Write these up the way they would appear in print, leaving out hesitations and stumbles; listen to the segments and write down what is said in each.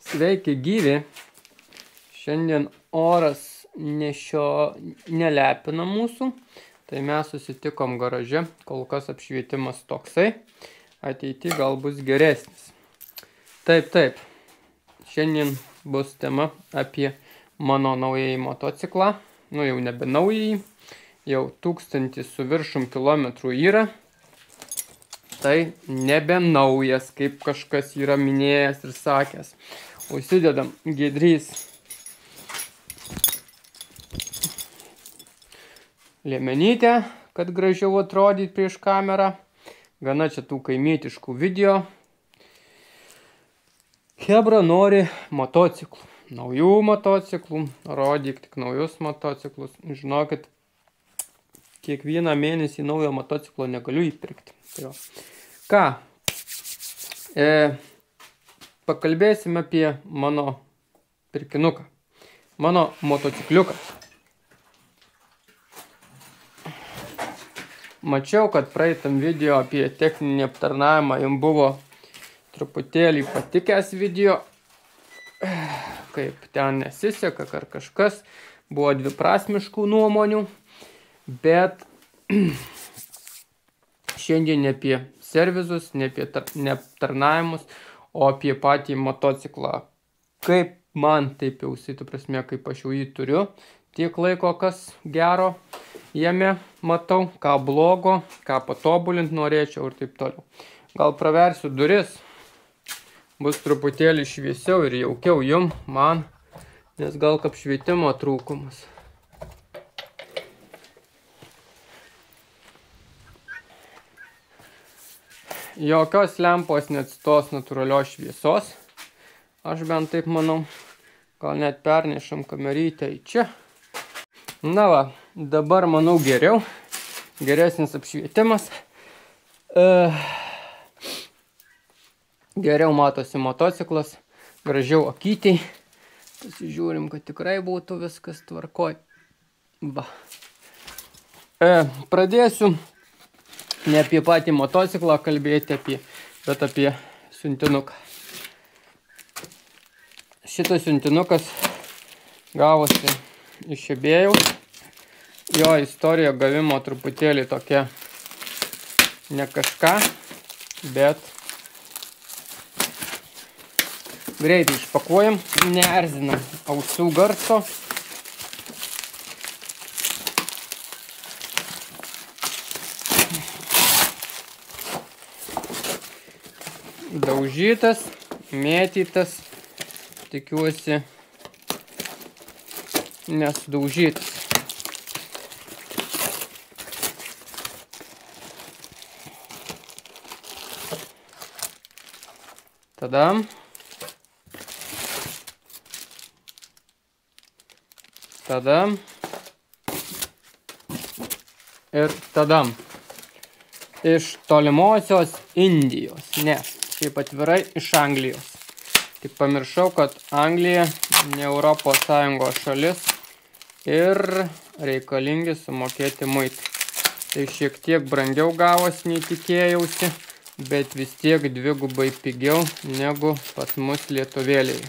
Sveiki gyvi. Šiandien oras nelepina mūsų. Tai mes susitikom garaže. Kol kas apšvietimas toksai. Ateity gal bus geresnis. Taip. Šiandien bus tema apie mano naująjį motociklą. Nu jau nebe naująjį. Jau 1000 su viršum kilometrų yra. Tai nebe naujas, kaip kažkas yra minėjęs ir sakęs. Užsidedam Giedrys liemenytę, kad gražiau atrodyt prieš kamerą. Gana čia tų kaimietiškų video. Chebra nori motociklų. Naujų motociklų. Rodyk tik naujus motociklus. Žinokit, kiekvieną mėnesį naujo motociklo negaliu įpirkti. Tai ką? Pakalbėsime apie mano pirkinuką. Mano motocikliuką. Mačiau, kad praeitam video apie techninį aptarnavimą jums buvo truputėlį patikęs video. Kaip ten nesiseka, ar kažkas. Buvo dviprasmiškų nuomonių. Bet šiandien ne apie servizus, ne apie aptarnavimus, o apie patį motociklą. Kaip man taip jausi, prasme, kaip aš jau jį turiu. Tiek laiko, kas gero jame matau, ką blogo, ką patobulint norėčiau ir taip toliau. Gal praversiu duris, bus truputėlį šviesiau ir jaukiau jum, man, nes gal apšvietimo trūkumas. Jokios lempos neatstos natūralios šviesos. Aš bent taip manau. Gal net pernešam kamerytę į čia. Na va, dabar manau geriau. Geresnis apšvietimas. Geriau matosi motociklas. Gražiau akytei. Pasižiūrim, kad tikrai būtų viskas tvarkoj. Va. Pradėsiu ne apie patį motociklą kalbėti, bet apie siuntinuką. Šitas siuntinukas gavosi iš eBayaus. Jo istorija gavimo truputėlį tokia ne kažką, bet greitai išpakuojam, neerzinam ausų garso. Daužytas, mėtytas, tikiuosi nesudaužytas. Tadam. Ir tadam. Iš tolimosios Indijos, nes šiaip atvirai iš Anglijos. Tik pamiršau, kad Anglija ne Europos Sąjungos šalis ir reikalingi sumokėti muitai. Tai šiek tiek brangiau gavosi, nei tikėjausi, bet vis tiek dvigubai pigiau negu pas mus lietuvėlėje.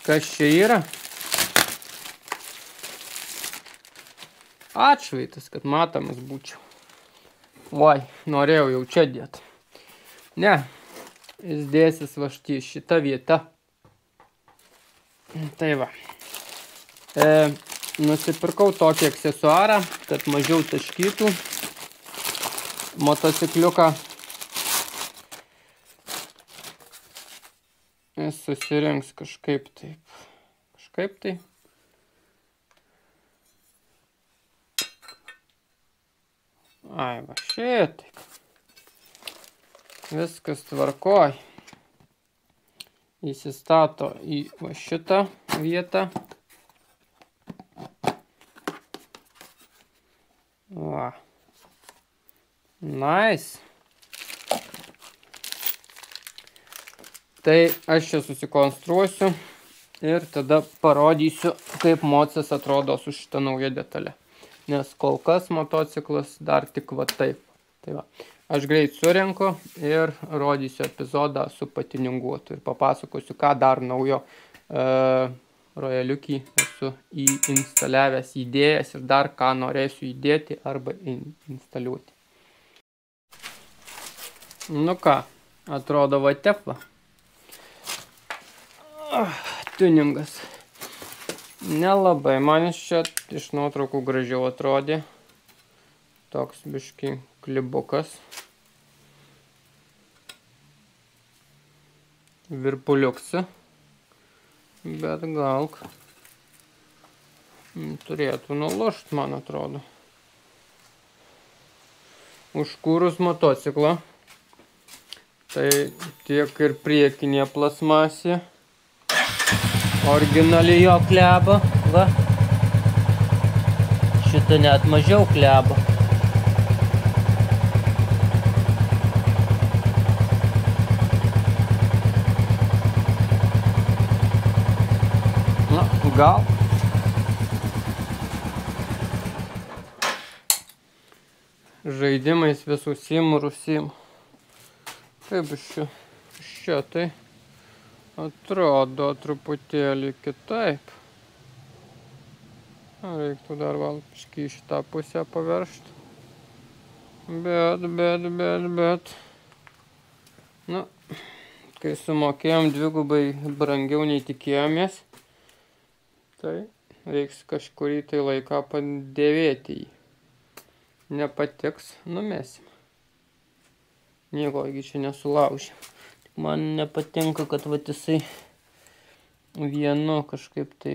Kas čia yra? Atšvaitas, kad matomas būčiau. Oi, norėjau jau čia dėti. Ne, jis dėsis va šitą vietą. Tai va. Nusipirkau tokį aksesuarą, kad mažiau taškytų motocikliuką. Jis susirinks kažkaip taip. Ai, va šitaip. Viskas tvarkoj. Įsistato į va šitą vietą. Va. Nice. Tai aš čia susikonstruosiu ir tada parodysiu, kaip mocas atrodo su šita nauja detalė. Nes kol kas motociklas dar tik va taip. Tai va. Aš greit surenku ir rodysiu epizodą su patininguotu ir papasakosiu, ką dar naujo rojaliukį esu įinstaliavęs, įdėjęs ir dar ką norėsiu įdėti arba instaliuoti. Nu ką, atrodo va tepla. Tuningas. Nelabai man čia iš nuotraukų gražiau atrodė. Toks biškai klibukas. Virpuliuksi. Bet gal turėtų nulūžt, man atrodo. Užkūrus motociklą. Tai tiek ir priekinė plasmasė. Originali jo kleba. Va. Šitą net mažiau kleba. Na, gal. Žaidimais visų rusim. Kaip iš čia tai atrodo truputėlį kitaip. Reiktų dar gal biškį šitą pusę paveršti. Bet. Nu, kai sumokėjom dvigubai brangiau nei tikėjomės, tai reiks kažkurį tai laiką padėvėti jį. Nepatiks, numesim. Nieko, čia nesulaužė. Man nepatinka, kad vat jisai vienu kažkaip tai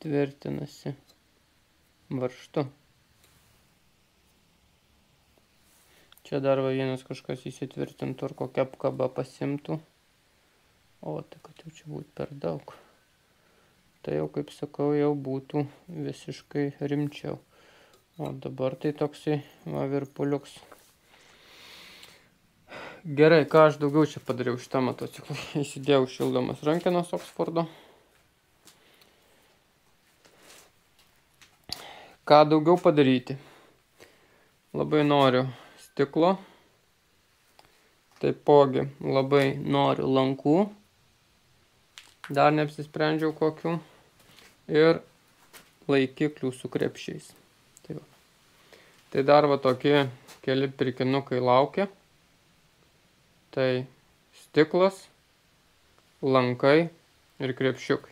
tvirtinasi varžtu. Čia dar va vienas kažkas įsitvirtintų ar kokią apkabą pasimtų. O, tai kad jau čia būtų per daug. Tai jau, kaip sakau, jau būtų visiškai rimčiau. O dabar tai toksai virpuliuks. Gerai, ką aš daugiau čia padariau šitą motociklą. Įsidėjau šildomas rankenas Oksfordo. Ką daugiau padaryti? Labai noriu stiklo. Taipogi labai noriu lankų. Dar neapsisprendžiau kokių. Ir laikiklių su krepšiais. Tai dar va tokie keli pirkinukai laukia. Tai stiklas, lankai ir krepšiukai.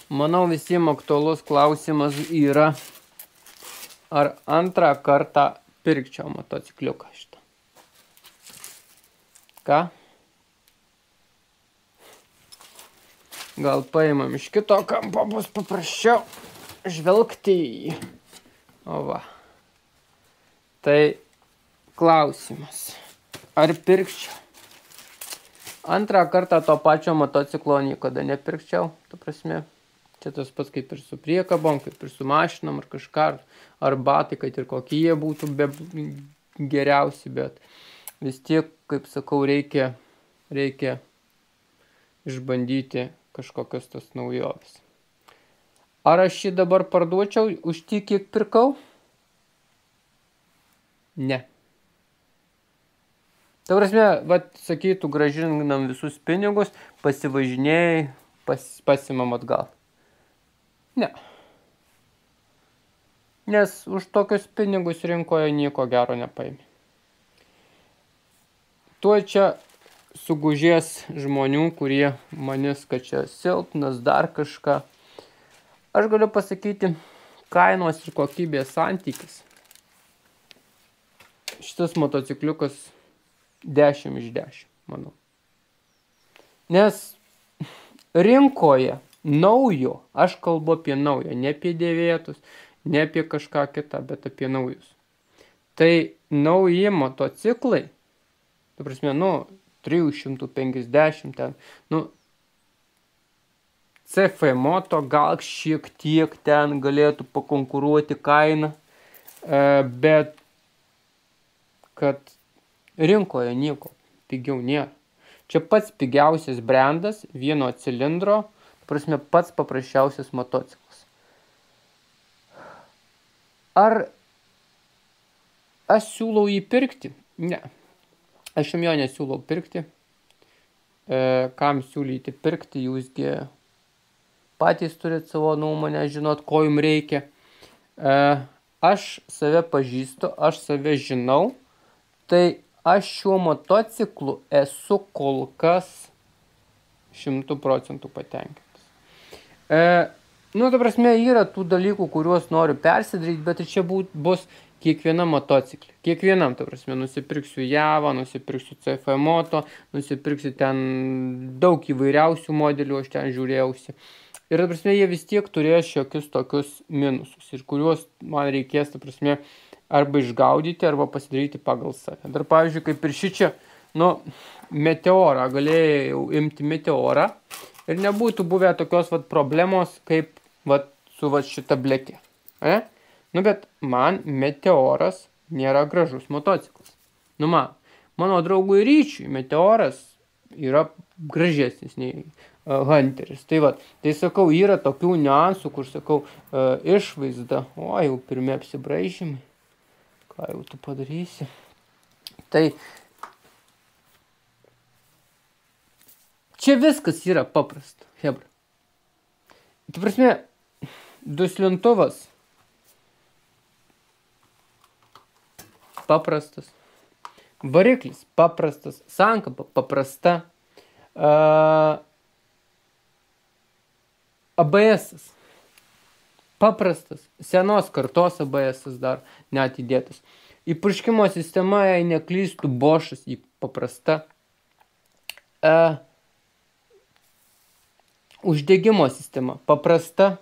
Manau, visiems aktualus klausimas yra, ar antrą kartą pirkčiau motocikliuką šitą. Ką? Gal paimam iš kito kampo, bus paprasčiau žvelgti į jį. O va. Tai klausimas. Ar pirkčiau? Antrą kartą to pačio motociklo niekada nepirkčiau. Ta prasme, čia tas pats kaip ir su priekabom, kaip ir su mašinom ar kažką. Ar batai, kad ir kokie jie būtų geriausi, bet vis tiek, kaip sakau, reikia išbandyti kažkokios tos naujovės. Ar aš jį dabar parduočiau už tiek, kiek pirkau? Ne. Ta prasme, vat, sakytų, grąžinam visus pinigus, pasivažinėjai, pasimam atgal. Ne. Nes už tokius pinigus rinkoje nieko gero nepaimi. Tuo čia sugužės žmonių, kurie manys, kad čia silpnas, dar kažką. Aš galiu pasakyti, kainos ir kokybės santykis. Šitas motocikliukas 10 iš 10, manau. Nes rinkoje naujo, aš kalbu apie naujo, ne apie dėvėtus, ne apie kažką kitą, bet apie naujus. Tai nauji motociklai, ta prasme, 350 ten, CF Moto gal šiek tiek ten galėtų pakonkuruoti kainą, bet kad rinkoje nieko pigiau nėra. Čia pats pigiausias brandas, vieno cilindro, prasme, pats paprasčiausias motociklas. Ar aš siūlau jį pirkti? Ne. Aš jums jo nesiūlau pirkti. Kam siūlyti pirkti, jūsgi patys turit savo nuomonę, žinot, ko jums reikia. Aš save pažįstu, aš save žinau, tai aš šiuo motociklu esu kol kas 100% patenkintas. Ta prasme, yra tų dalykų, kuriuos noriu persidaryti, bet čia bus kiekviena motociklė. Kiekvienam, ta prasme, nusipirksiu Javą, nusipirksiu CF Moto, nusipirksiu ten daug įvairiausių modelių, aš ten žiūrėjausi. Ir, ta prasme, jie vis tiek turės šiokius tokius minusus, ir kuriuos man reikės, ta prasme, arba išgaudyti, arba pasidaryti pagal save. Dar, pavyzdžiui, kaip ir šičia, Meteorą, galėjau imti Meteorą ir nebūtų buvę tokios problemos, kaip su šita blekė. Bet man Meteoras nėra gražus motociklas. Mano draugui Ryčiui Meteoras yra gražesnis nei Hunteris. Tai sakau, yra tokių niuansų, kur sakau, išvaizda, jau pirmi apsibraižymai, ką jau tu padarysi. Tai čia viskas yra paprasta, hebra. Tai prasme, duslintuvas paprastas, variklis paprastas, sankaba paprasta, ABS-as paprastas, senos kartos ABS-as dar net įdėtas. Įpurškimo sistema, jei neklystų, Bosch'as, jį paprasta. Uždegimo sistema paprasta.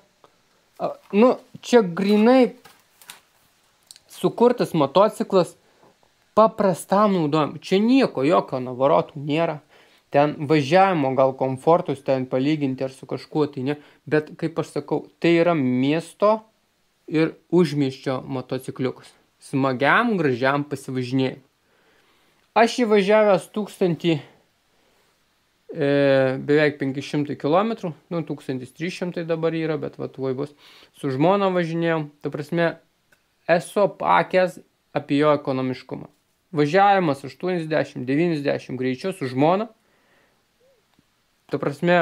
Čia grinai sukurtas motociklas paprastam naudojimui. Čia nieko, jokio navarotų nėra. Ten važiavimo gal komfortus ten palyginti ar su kažkuo, tai ne. Bet, kaip aš sakau, tai yra miesto ir užmiesčio motocikliukas. Smagiam, gražiam pasivažinėjimui. Aš įvažiavęs 1000 beveik 500 km, 1300 dabar yra, bet tuoj bus. Su žmona važinėjom, ta prasme, esu apakęs apie jo ekonomiškumą. Važiavimas 80-90 greičiu su žmona, ta prasme,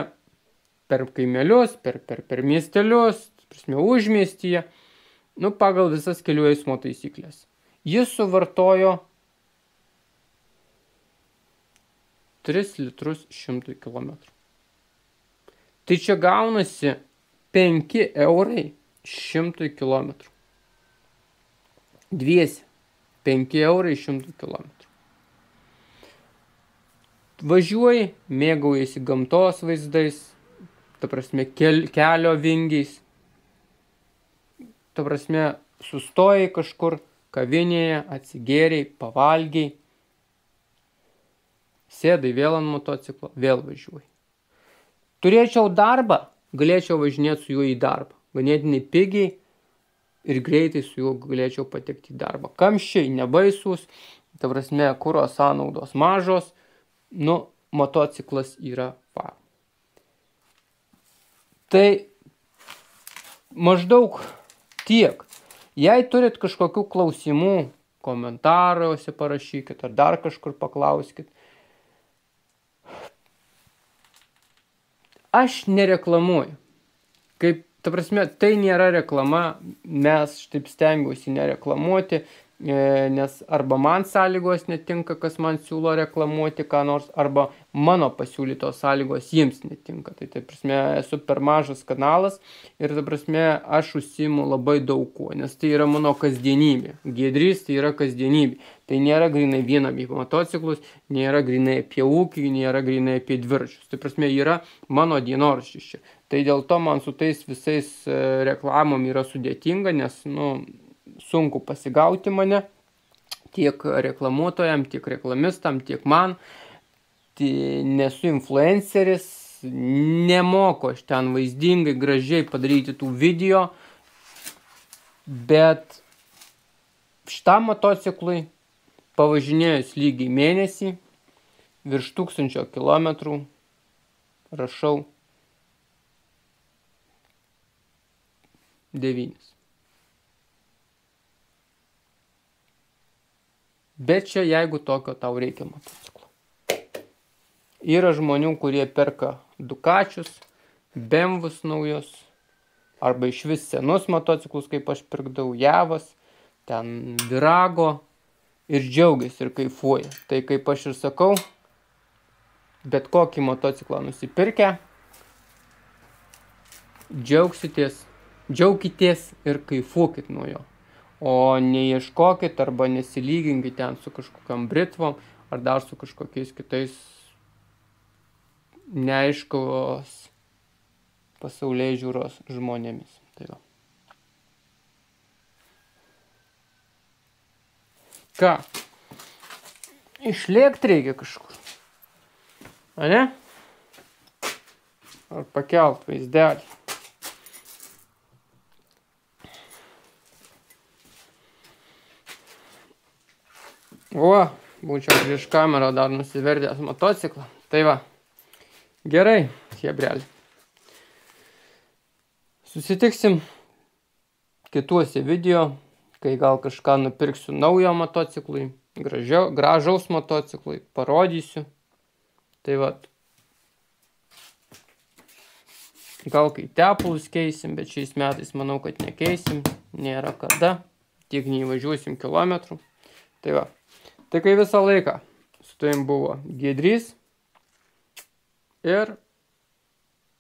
per kaimelius, per miestelius, ta prasme, užmiestyje, pagal visas kelių eismo taisyklės. Jis suvartojo 3 litrus 100 km. Tai čia gaunasi 5 eurai 100 km. Dviesi. 5 eurai 100 km. Važiuoji, mėgaujasi gamtos vaizdais, ta prasme, kelio vingiais. Ta prasme, sustojai kažkur kavinėje, atsigėriai, pavalgiai. Sėdai vėl ant motociklo, vėl važiuoji. Turėčiau darbą, galėčiau važinėti su juo į darbą. Ganėtinai pigiai ir greitai su juo galėčiau patekti į darbą. Kamščiai nebaisus, ta prasme, kuro sąnaudos mažos, motociklas yra varo. Tai maždaug tiek. Jei turit kažkokių klausimų, komentaruose parašykit ar dar kažkur paklauskit. Aš nereklamuoju. Kaip, ta prasme, tai nėra reklama, mes taip stengiuosi nereklamuoti, nes arba man sąlygos netinka, kas man siūlo reklamuoti ką nors, arba mano pasiūlytos sąlygos jiems netinka. Tai, ta prasme, esu per mažas kanalas ir, ta prasme, aš užsiimu labai daug kuo, nes tai yra mano kasdienybė. Giedrys tai yra kasdienybė. Tai nėra grinai vien apie motociklus, nėra grinai apie ūkį, nėra grinai apie dviračius. Tai prasme, yra mano dienoraštis čia. Tai dėl to man su tais visais reklamom yra sudėtinga, nes, sunku pasigauti mane tiek reklamuotojam, tiek reklamistam, tiek man. Tai nesu influenceris, nemoku aš ten vaizdingai, gražiai padaryti tų video, bet šitam motociklui pavažinėjus lygiai mėnesį, virš 1000 kilometrų, rašau 9. Bet čia jeigu tokio tau reikia motociklo. Yra žmonių, kurie perka Dukačius, BMWs naujus, arba iš vis senus motociklus, kaip aš pirkdavau, Javas, ten Virago, ir džiaugiasi ir kaifuoja. Tai kaip aš ir sakau, bet kokį motociklą nusipirkę, džiaukitės ir kaifuokit nuo jo. O neieškokit arba nesilyginkit ten su kažkokiam Britvom ar dar su kažkokiais kitais neaiškos pasauliai žiūros žmonėmis. Tai va. Ką? Išlėkt reikia kažkur. Ane? Ar pakelt vaizdelį. O, būčiau prieš kamerą dar nusivertęs motociklą. Tai va. Gerai, hebrelį. Susitiksim kituose video, kai gal kažką nupirksiu naujo motociklui, gražaus motociklui, parodysiu. Tai va. Gal kai tepalus keisim, bet šiais metais manau, kad nekeisim. Nėra kada. Tiek neįvažiuosim kilometrų. Tai va. Tai kai visą laiką su tavim buvo Giedrys ir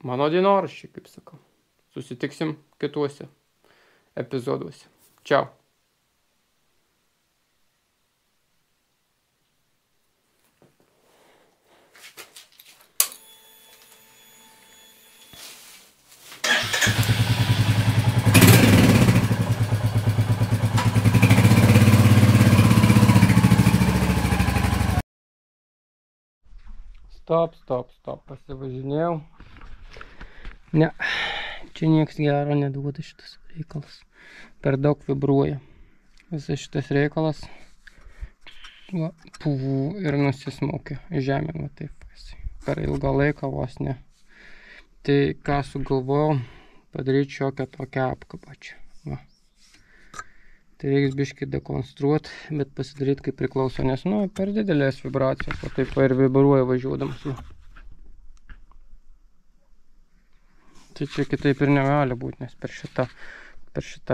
mano dienoraščiai, kaip sakau. Susitiksim kituose epizoduose. Čiau. Stop, pasivažinėjau. Ne, čia nieks gero neduoda šitas reikalas. Per daug vibruoja. Visas šitas reikalas va, ir nusismaukia žemė, va taip. Per ilgą laiką vos ne. Tai ką sugalvojau, padaryti šiokią tokią apkabą čia. Va. Tai reiks biškį dekonstruoti, bet pasidaryti kaip priklauso, nes per didelės vibracijos, o taip ir vibruoja važiuodamas. Tai čia kitaip ir negali būti, nes per šitą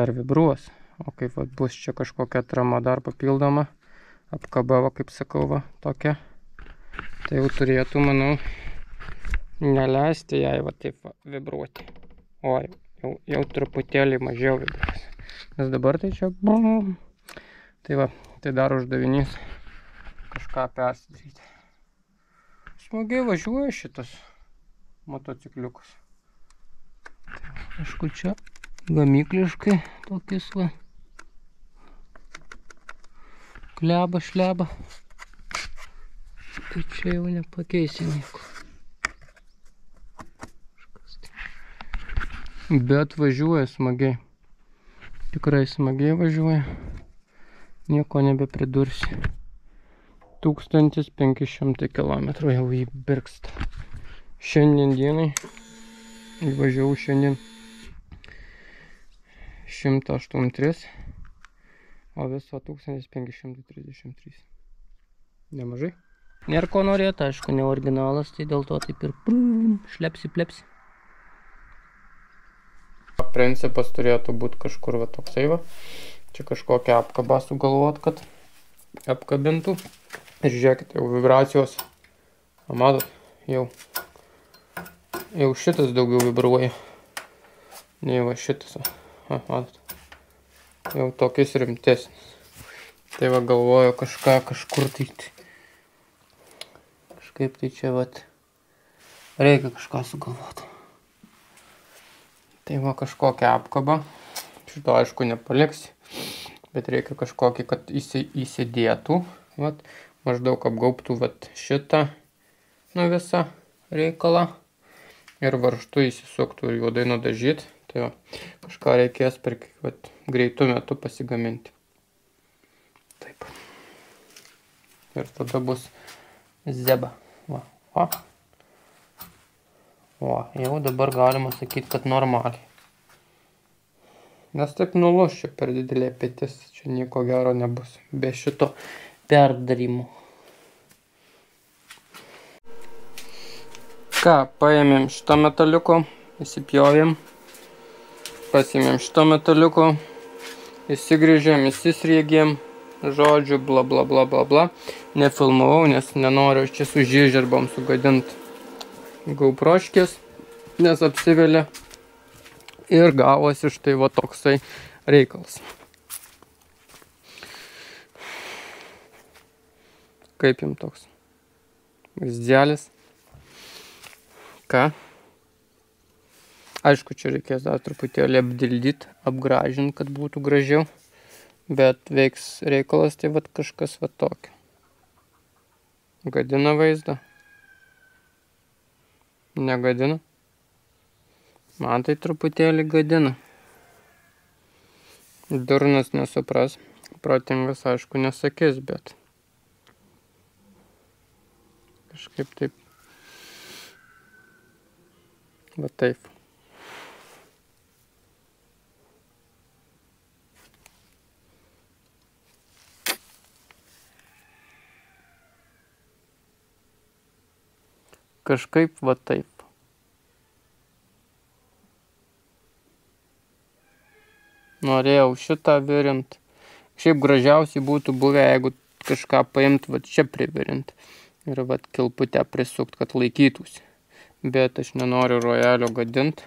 ir vibruos. O kaip va, bus čia kažkokia atrama dar papildoma, apkaba, va, kaip sakau, va, tokia. Tai jau turėtų, manau, neleisti jai va taip va, vibruoti. O jau truputėlį mažiau vibruos. Nes dabar tai čia... Tai va, tai dar uždavinys kažką persidaryti. Smagiai važiuoja šitas motocikliukas. Aišku, čia gamykliškai tokius va. Kleba, šleba. Tai čia jau nepakeisi nieko. Bet važiuoja smagiai. Tikrai smagiai važiuoja. Nieko nebepridursi. 1500 km jau įbirksta. Šiandien dienai važiavau šiandien 183, o viso 1533. Nemažai. Nėra ko norėti, aišku, ne originalas, tai dėl to taip ir šlepsi, plepsi. Principas turėtų būti kažkur va toksai va. Čia kažkokią apkabą sugalvot, kad apkabintų. Ir žiūrėkit, jau vibracijos. Matot, jau šitas daugiau vibruoja. Nei va šitas. Matot. Jau tokis rimtesnis. Tai va galvoju kažkur tai. Kažkaip tai čia va. Reikia kažką sugalvoti. Tai va kažkokią apkabą. Šito aišku nepaliksi. Bet reikia kažkokį, kad įsidėtų. Vat, maždaug apgaubtų vat šitą visą reikalą. Ir varžtu įsisuktų ir juodai nudažyti. Tai va, kažką reikės per greitų metų pasigaminti. Taip. Ir tada bus zeba. Va. O, jau dabar galima sakyti, kad normaliai. Nes taip nulūš čia per didelė petis, čia nieko gero nebus be šito perdarimo. Ką, paėmėm šitą metaliuko, įsipjovėm, pasiėmėm šitą metaliuko, įsigrįžėm, įsisriegėm, žodžiu, bla bla bla bla bla. Nefilmavau, nes nenoriu čia su žiežirbom sugadinti gauproškės, nes apsivelė. Ir gavosi štai va toksai reikalas. Kaip jums toks? Vaizdelis. Ką? Aišku, čia reikės dar truputėlį apdildyti, apgražinti, kad būtų gražiau. Bet veiks reikalas, tai vat kažkas va tokio. Gadina vaizdą? Negadina? Man tai truputėlį gadina. Durnas nesupras, protingas aišku nesakys, bet kažkaip taip. Va taip. Kažkaip va taip. Norėjau šitą virint. Šiaip gražiausiai būtų buvę, jeigu kažką paimt, va čia privirint. Ir va kilputę prisukt, kad laikytųsi. Bet aš nenoriu rojalio gadint.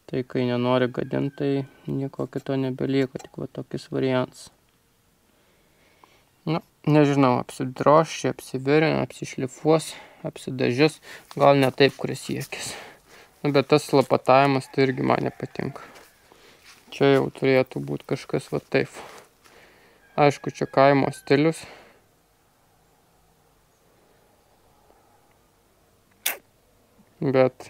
Tai kai nenori gadint, tai nieko kito nebelieka, tik va tokis variantas. Nu, nežinau, apsidroš, čia apsivirin, apsišlifuos, apsidažys. Gal ne taip, kuris siekis. Nu, bet tas lapatavimas tai irgi man nepatinka. Čia jau turėtų būti kažkas va taip. Aišku, čia kaimo stilius. Bet.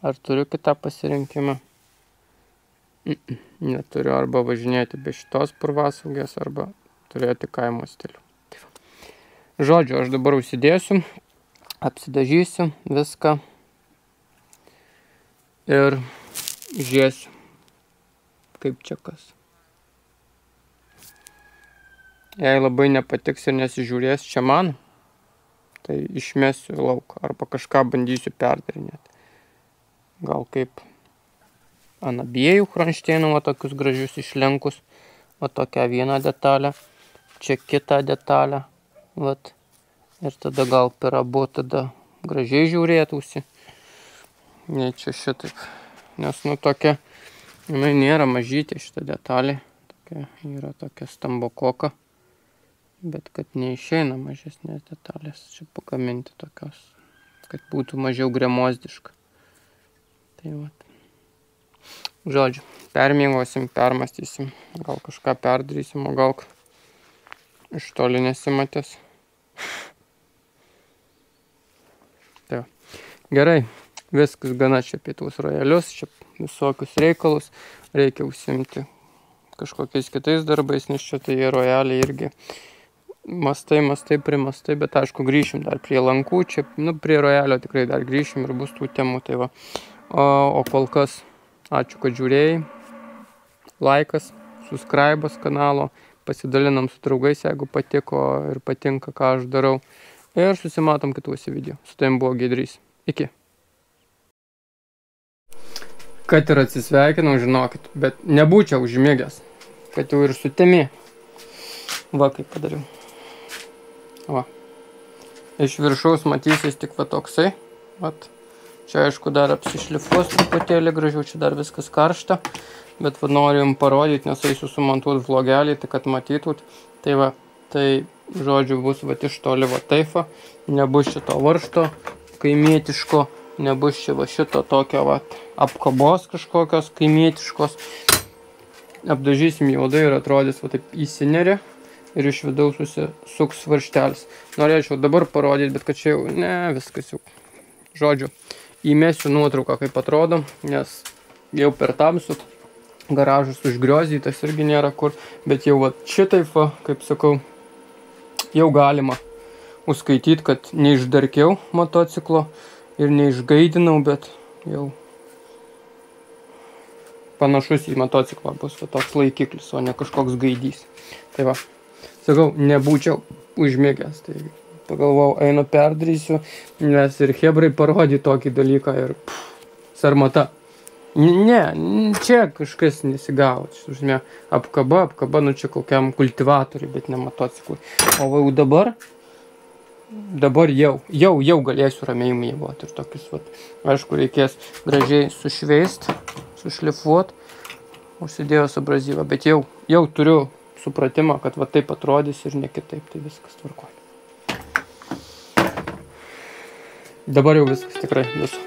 Ar turiu kitą pasirinkimą? Neturiu, arba važinėti be šitos purvasaugės, arba turėti kaimo stilių. Žodžiu, aš dabar užsidėsiu, apsidažysiu viską ir žiūrėsiu, kaip čia kas. Jei labai nepatiks ir nesižiūrės čia man, tai išmesiu lauk arba kažką bandysiu perdarinėti. Gal kaip ant abiejų kronšteinų, va tokius gražius išlenkus, va tokią vieną detalę, čia kitą detalę. Vat. Ir tada gal per abu tada gražiai žiūrėtųsi. Ne čia šitaip. Nes nu tokia, jinai nėra mažytė šita detalė. Tokia, yra tokia stambokoka. Bet kad neišeina mažesnės detalės. Čia pagaminti tokios. Kad būtų mažiau gremozdiška. Tai vat. Žodžiu, permiegosim, permastysim. Gal kažką perdarysim, o gal iš toli nesimatės. Tai. Gerai, viskas gana čia apie tuos rojalius, čia visokius reikalus. Reikia užsimti kažkokiais kitais darbais, nes čia tai rojaliai irgi mastai, primastai, bet aišku grįšim dar prie lankų, čia, nu, prie rojalio tikrai dar grįšim ir bus tų temų, tai va. O kol kas, ačiū, kad žiūrėjai, laikas, subscribas kanalo. Pasidalinam su draugais, jeigu patiko ir patinka, ką aš darau. Ir susimatom kituose video. Su tavim buvo Giedrys. Iki. Kad ir atsisveikinau, žinokit, bet nebūčiau užmigęs. Kad jau ir sutemi. Va, kaip padariau. Va. Iš viršaus matysis tik va toksai. Vat. Čia aišku dar apsišlifuos truputėlį gražiau, čia dar viskas karšta. Bet va, noriu jums parodyti, nes eisiu sumontuoti vlogelį, tai kad matytut. Tai va, tai žodžiu bus va iš toli va taip va. Nebus šito varžto kaimietiško, nebus čia va šito tokio va apkabos kažkokios kaimietiškos. Apdažysim juodai ir atrodys va taip įsineria ir iš vidaus susisuks varžtelis. Norėčiau dabar parodyti, bet kad čia jau, ne, viskas jau. Žodžiu, įmesiu nuotrauką, kaip atrodo, nes jau per tamsų. Garažas užgriozytas irgi nėra kur, bet jau va šitaip, va, kaip sakau, jau galima užskaityti, kad neišdarkiau motociklo ir neišgaidinau, bet jau panašus į motociklą bus toks laikiklis, o ne kažkoks gaidys. Tai va, sakau, nebūčiau užmigęs, tai pagalvojau, einu perdarysiu, nes ir hebrai parodė tokį dalyką ir sarmata. Ne, čia kažkas nesigavo, čia apkaba, nu čia kokiam kultivatoriui, bet ne motociklui. O va dabar jau galėsiu ramiai miegoti ir tokius, aišku, reikės gražiai sušveist, sušlifuot, užsidėjus abrazyvą, bet jau turiu supratimą, kad va taip atrodys ir ne kitaip, tai viskas tvarkoja. Dabar jau viskas tikrai visų.